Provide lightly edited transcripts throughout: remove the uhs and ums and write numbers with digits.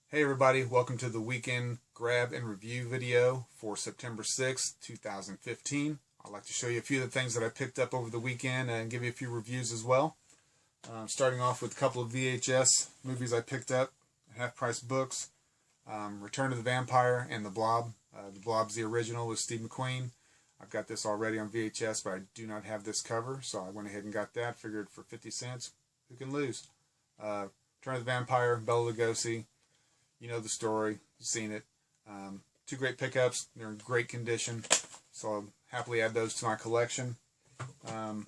Hey everybody, welcome to the weekend grab and review video for September 6th, 2015. I'd like to show you a few of the things that I picked up over the weekend and give you a few reviews as well. Starting off with a couple of VHS movies I picked up, half-price books, Return of the Vampire and The Blob. The Blob's the original with Steve McQueen. I've got this already on VHS, but I do not have this cover, so I went ahead and got that. Figured for 50 cents, who can lose? Return of the Vampire, Bela Lugosi. You know the story, you've seen it. Two great pickups, they're in great condition, so I'll happily add those to my collection. The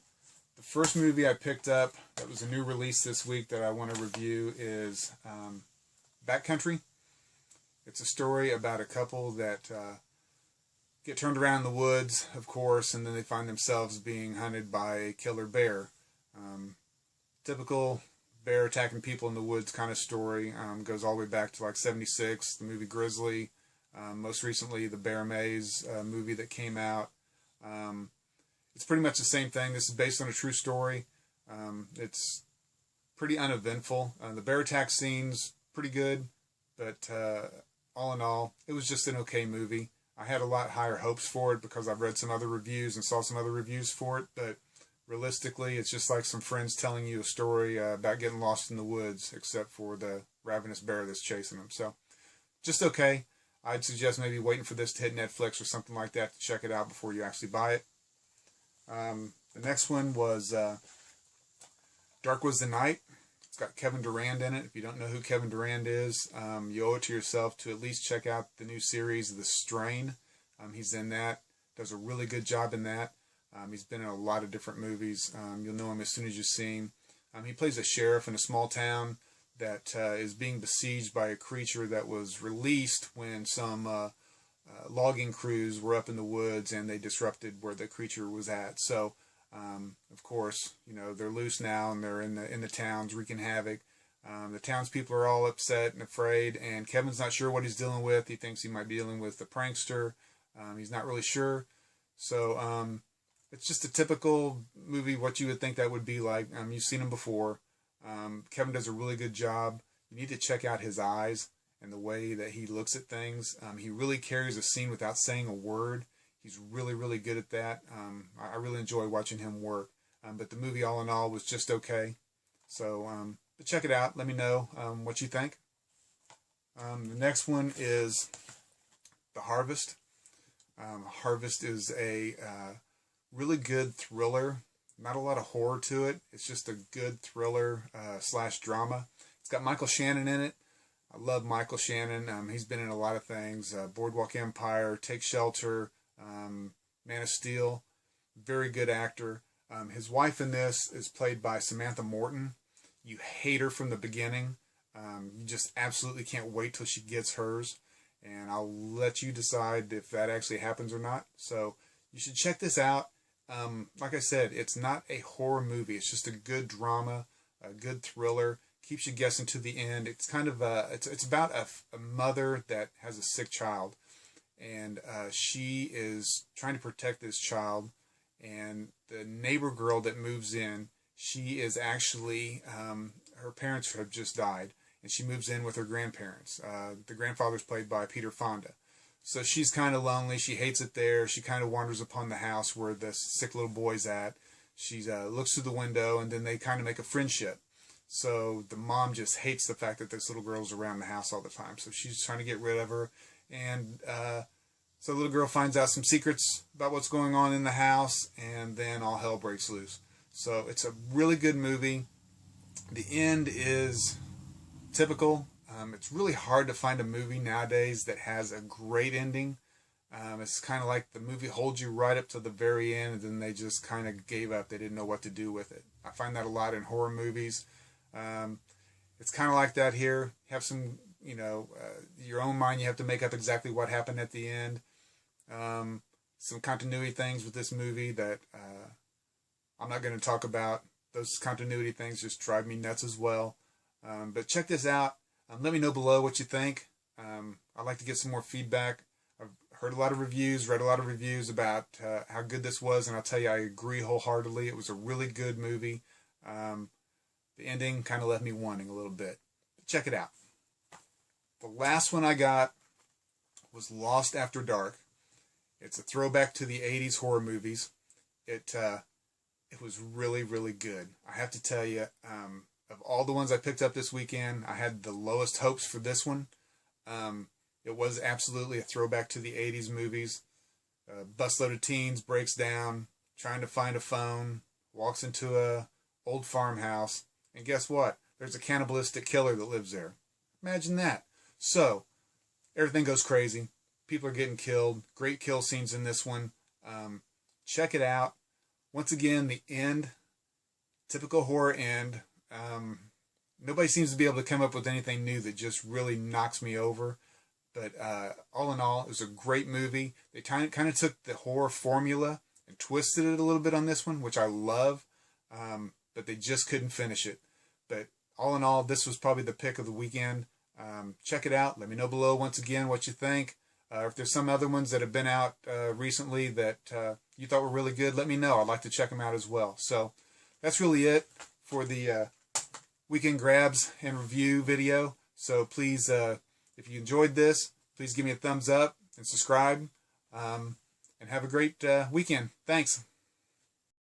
first movie I picked up that was a new release this week that I want to review is Backcountry. It's a story about a couple that get turned around in the woods, of course, and then they find themselves being hunted by a killer bear. Typical bear attacking people in the woods kind of story. Goes all the way back to like 76, the movie Grizzly. Most recently, the Bear Maze movie that came out. It's pretty much the same thing. This is based on a true story. It's pretty uneventful. The bear attack scene's pretty good, but all in all, it was just an okay movie. I had a lot higher hopes for it because I've read some other reviews and saw some other reviews for it, but realistically, it's just like some friends telling you a story about getting lost in the woods, except for the ravenous bear that's chasing them. So, just okay. I'd suggest maybe waiting for this to hit Netflix or something like that to check it out before you actually buy it. The next one was Dark Was the Night. It's got Kevin Durand in it. If you don't know who Kevin Durand is, you owe it to yourself to at least check out the new series, The Strain. He's in that. Does a really good job in that. He's been in a lot of different movies. You'll know him as soon as you see him. He plays a sheriff in a small town that is being besieged by a creature that was released when some logging crews were up in the woods and they disrupted where the creature was at. So, of course, you know, they're loose now and they're in the towns wreaking havoc. The townspeople are all upset and afraid, and Kevin's not sure what he's dealing with. He thinks he might be dealing with a prankster. He's not really sure. So, it's just a typical movie, what you would think that would be like. You've seen him before. Kevin does a really good job. You need to check out his eyes and the way that he looks at things. He really carries a scene without saying a word. He's really, really good at that. I really enjoy watching him work. But the movie, all in all, was just okay. So, but check it out. Let me know what you think. The next one is The Harvest. Harvest is a really good thriller. Not a lot of horror to it. It's just a good thriller slash drama. It's got Michael Shannon in it. I love Michael Shannon. He's been in a lot of things. Boardwalk Empire, Take Shelter, Man of Steel. Very good actor. His wife in this is played by Samantha Morton. You hate her from the beginning. You just absolutely can't wait till she gets hers. And I'll let you decide if that actually happens or not. So you should check this out. Like I said, it's not a horror movie. It's just a good drama, a good thriller. Keeps you guessing to the end. It's kind of it's about a mother that has a sick child, and she is trying to protect this child. And the neighbor girl that moves in, she is actually her parents have just died, and she moves in with her grandparents. The grandfather's played by Peter Fonda. So she's kind of lonely. She hates it there. She kind of wanders upon the house where the sick little boy's at. She looks through the window, and then they kind of make a friendship. So the mom just hates the fact that this little girl's around the house all the time. So she's trying to get rid of her. And so the little girl finds out some secrets about what's going on in the house, and then all hell breaks loose. So it's a really good movie. The end is typical. It's really hard to find a movie nowadays that has a great ending. It's kind of like the movie holds you right up to the very end, and then they just kind of gave up. They didn't know what to do with it. I find that a lot in horror movies. It's kind of like that here. You have some, you know, your own mind. You have to make up exactly what happened at the end. Some continuity things with this movie that I'm not going to talk about. Those continuity things just drive me nuts as well. But check this out. Let me know below what you think. I'd like to get some more feedback. I've heard a lot of reviews, read a lot of reviews about how good this was, and I'll tell you, I agree wholeheartedly. It was a really good movie. The ending kind of left me wanting a little bit. Check it out. The last one I got was Lost After Dark. It's a throwback to the 80s horror movies. It was really, really good. I have to tell you, of all the ones I picked up this weekend, I had the lowest hopes for this one. It was absolutely a throwback to the 80s movies. Busload of teens breaks down, trying to find a phone, walks into a old farmhouse, and guess what? There's a cannibalistic killer that lives there. Imagine that. So, everything goes crazy. People are getting killed. Great kill scenes in this one. Check it out. Once again, the end. Typical horror end. Nobody seems to be able to come up with anything new that just really knocks me over. But all in all, it was a great movie. They kind of took the horror formula and twisted it a little bit on this one, which I love. But they just couldn't finish it. But all in all, this was probably the pick of the weekend. Check it out. Let me know below once again what you think. If there's some other ones that have been out recently that you thought were really good, let me know. I'd like to check them out as well. So that's really it for the weekend grabs and review video. So please, if you enjoyed this, please give me a thumbs up and subscribe. And have a great weekend. Thanks.